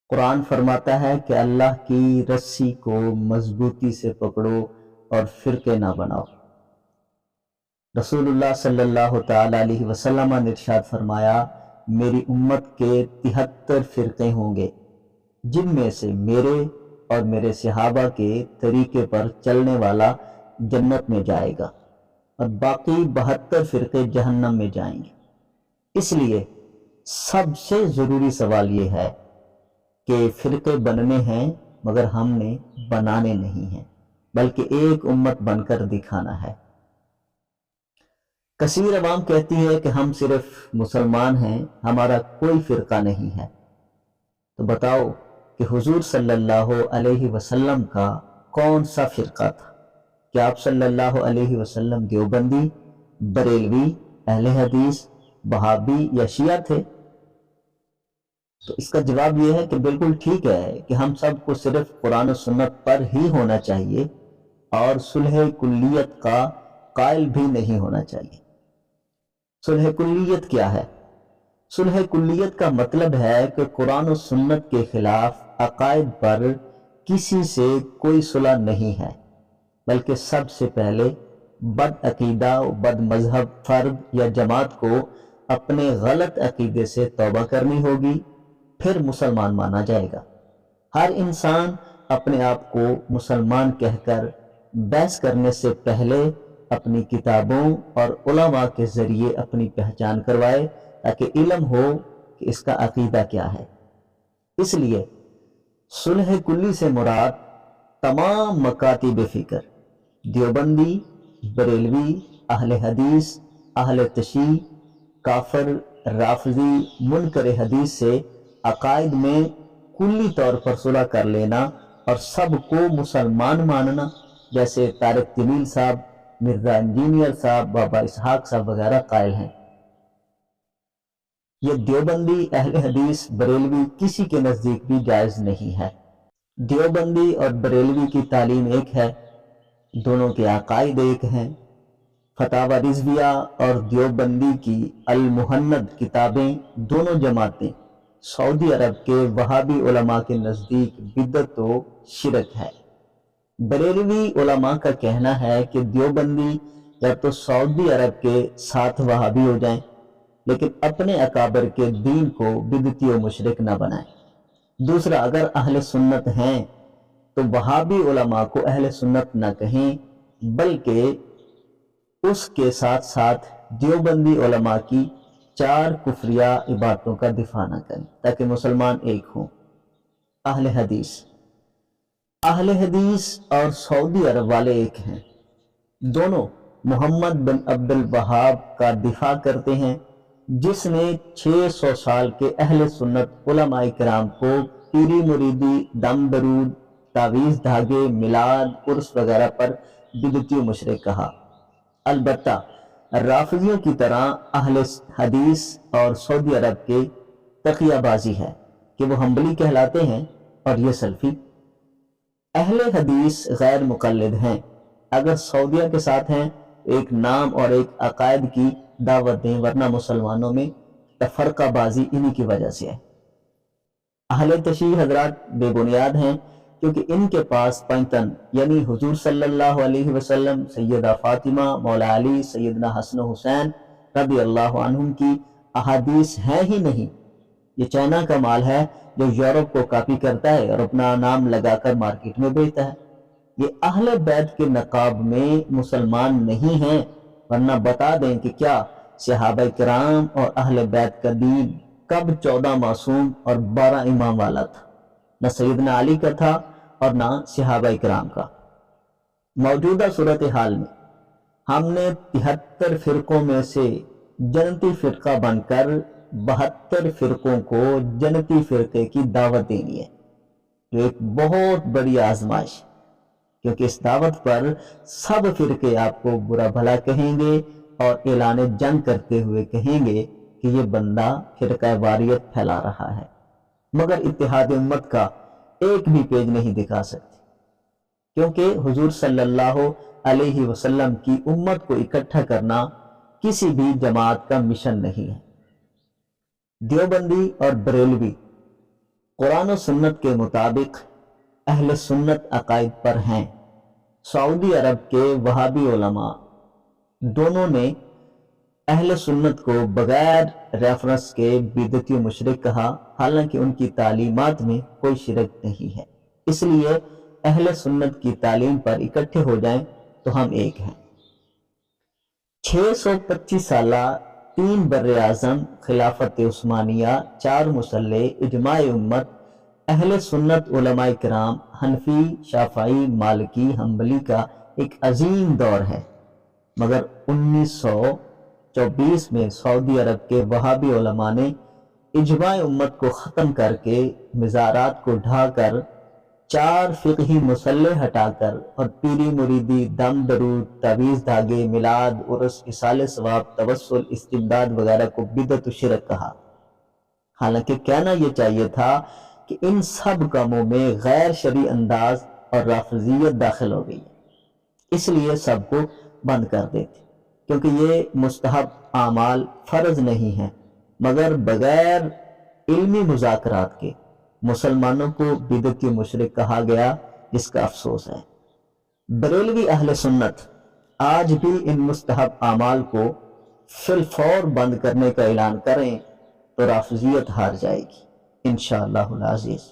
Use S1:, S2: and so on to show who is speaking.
S1: قرآن فرماتا ہے کہ اللہ کی رسی کو مضبوطی سے پکڑو اور فرقے نہ بناؤ۔ رسول اللہ صلی اللہ تعالی علیہ وسلم نے ارشاد فرمایا، میری امت کے 73 فرقے ہوں گے، جن میں سے میرے اور میرے صحابہ کے طریقے پر چلنے والا جنت میں جائے گا اور باقی 72 فرقے جہنم میں جائیں گے۔ اس لیے سب سے ضروری سوال یہ ہے کہ فرقے بننے ہیں مگر ہم نے بنانے نہیں ہیں، بلکہ ایک امت بن کر دکھانا ہے۔ کثیر عوام کہتی ہے کہ ہم صرف مسلمان ہیں، ہمارا کوئی فرقہ نہیں ہے۔ تو بتاؤ کہ حضور صلی اللہ علیہ وسلم کا کون سا فرقہ تھا؟ کیا آپ صلی اللہ علیہ وسلم دیوبندی، بریلوی، اہل حدیث، وہابی یا شیعہ تھے؟ تو اس کا جواب یہ ہے کہ بالکل ٹھیک ہے کہ ہم سب کو صرف قرآن و سنت پر ہی ہونا چاہیے اور صلح کلیت کا قائل بھی نہیں ہونا چاہیے۔ صلح کلیت کیا ہے؟ صلح کلیت کا مطلب ہے کہ قرآن و سنت کے خلاف عقائد پر کسی سے کوئی صلح نہیں ہے، بلکہ سب سے پہلے بد عقیدہ و بد مذہب فرد یا جماعت کو اپنے غلط عقیدے سے توبہ کرنی ہوگی، پھر مسلمان مانا جائے گا۔ ہر انسان اپنے آپ کو مسلمان کہہ کر بحث کرنے سے پہلے اپنی کتابوں اور علماء کے ذریعے اپنی پہچان کروائے تاکہ علم ہو کہ اس کا عقیدہ کیا ہے۔ اس لیے صلح کلی سے مراد تمام مکاتب فکر، دیوبندی، بریلوی، اہل حدیث، اہل تشیع، کافر، رافضی، منکر حدیث سے عقائد میں کلی طور پر صلح کر لینا اور سب کو مسلمان ماننا، جیسے طارق جمیل صاحب، مرزا انجینئر صاحب، بابا اسحاق صاحب وغیرہ قائل ہیں۔ یہ دیوبندی، اہل حدیث، بریلوی کسی کے نزدیک بھی جائز نہیں ہے۔ دیوبندی اور بریلوی کی تعلیم ایک ہے، دونوں کے عقائد ایک ہیں۔ فتاوی رضویہ اور دیوبندی کی المہند کتابیں دونوں جماعتیں سعودی عرب کے وہابی علماء کے نزدیک بدعت و شرک ہے۔ بریلوی علماء کا کہنا ہے کہ دیوبندی یا تو سعودی عرب کے ساتھ وہابی ہو جائیں، لیکن اپنے اکابر کے دین کو بدعتی و مشرک نہ بنائیں۔ دوسرا، اگر اہل سنت ہیں تو وہابی علماء کو اہل سنت نہ کہیں، بلکہ اس کے ساتھ ساتھ دیوبندی علماء کی 4 کفریہ عبادتوں کا دفاع نہ کریں تاکہ مسلمان ایک ہوں۔ اہل حدیث اور سعودی عرب والے ایک ہیں، دونوں محمد بن عبد الوہاب کا دفاع کرتے ہیں، جس نے 600 سال کے اہل سنت علماء کرام کو پیری مریدی، دم درود، تعویذ دھاگے، میلاد، عرس وغیرہ پر بدعتی و مشرک کہا۔ البتہ رافضیوں کی طرح اہل حدیث اور سعودی عرب کے تقیہ بازی ہے کہ وہ حنبلی کہلاتے ہیں اور یہ سلفی۔ اہل حدیث غیر مقلد ہیں، اگر سعودیہ کے ساتھ ہیں تو ایک نام اور ایک عقائد کی دعوت دیں، ورنہ مسلمانوں میں تفرقہ بازی انہی کی وجہ سے ہے۔ اہل تشیع حضرات بے بنیاد ہیں کیونکہ ان کے پاس پنجتن یعنی حضور صلی اللہ علیہ وسلم، سیدہ فاطمہ، مولا علی، سیدنا حسن و حسین رضی اللہ عنہم کی احادیث ہیں ہی نہیں۔ یہ چائنا کا مال ہے جو یورپ کو کاپی کرتا ہے اور اپنا نام لگا کر مارکیٹ میں بیچتا ہے۔ یہ اہل بیت کے نقاب میں مسلمان نہیں ہیں، ورنہ بتا دیں کہ کیا صحابہ کرام اور اہل بیت کا دین کب 14 معصوم اور 12 امام والا تھا؟ نہ سیدنا علی کا تھا اور نہ صحابہ کرام کا۔ موجودہ صورتحال میں ہم نے 73 فرقوں میں سے جنتی فرقہ بن کر 72 فرقوں کو جنتی فرقے کی دعوت دینی ہے، جو ایک بہت بڑی آزمائش، کیونکہ اس دعوت پر سب فرقے آپ کو برا بھلا کہیں گے اور اعلان جنگ کرتے ہوئے کہیں گے کہ یہ بندہ فرقہ واریت پھیلا رہا ہے، مگر اتحاد امت کا ایک بھی پیج نہیں دکھا سکتے، کیونکہ حضور صلی اللہ علیہ وسلم کی امت کو اکٹھا کرنا کسی بھی جماعت کا مشن نہیں ہے۔ دیوبندی اور بریلوی قرآن و سنت کے مطابق اہل سنت عقائد پر ہیں۔ سعودی عرب کے وہابی علماء دونوں نے اہل سنت کو بغیر ریفرنس کے بدعتی و مشرک کہا، حالانکہ ان کی تعلیمات میں کوئی شرک نہیں ہے۔ اس لیے اہل سنت کی تعلیم پر اکٹھے ہو جائیں تو ہم ایک ہیں۔ 625 سالہ 3 براعظم خلافت عثمانیہ، 4 مسلح، اجماع امت، اہل سنت علماء کرام، حنفی، شافعی، مالکی، حنبلی کا ایک عظیم دور ہے، مگر 1924 میں سعودی عرب کے وہابی علماء نے اجماع امت کو ختم کر کے مزارات کو ڈھا کر 4 فقہی مسلح ہٹا کر اور پیری مریدی، دم درود، تعویذ دھاگے، میلاد، عرس، ایصال ثواب، توسل، استمداد وغیرہ کو بدعت و شرک کہا۔ حالانکہ کہنا یہ چاہیے تھا کہ ان سب کاموں میں غیر شرعی انداز اور رافضیت داخل ہو گئی ہے، اس لیے سب کو بند کر دیتے، کیونکہ یہ مستحب اعمال فرض نہیں ہیں، مگر بغیر علمی مذاکرات کے مسلمانوں کو بدعتی مشرک کہا گیا، جس کا افسوس ہے۔ بریلوی اہل سنت آج بھی ان مستحب اعمال کو فی الفور بند کرنے کا اعلان کریں تو رافضیت ہار جائے گی انشاءاللہ العزیز۔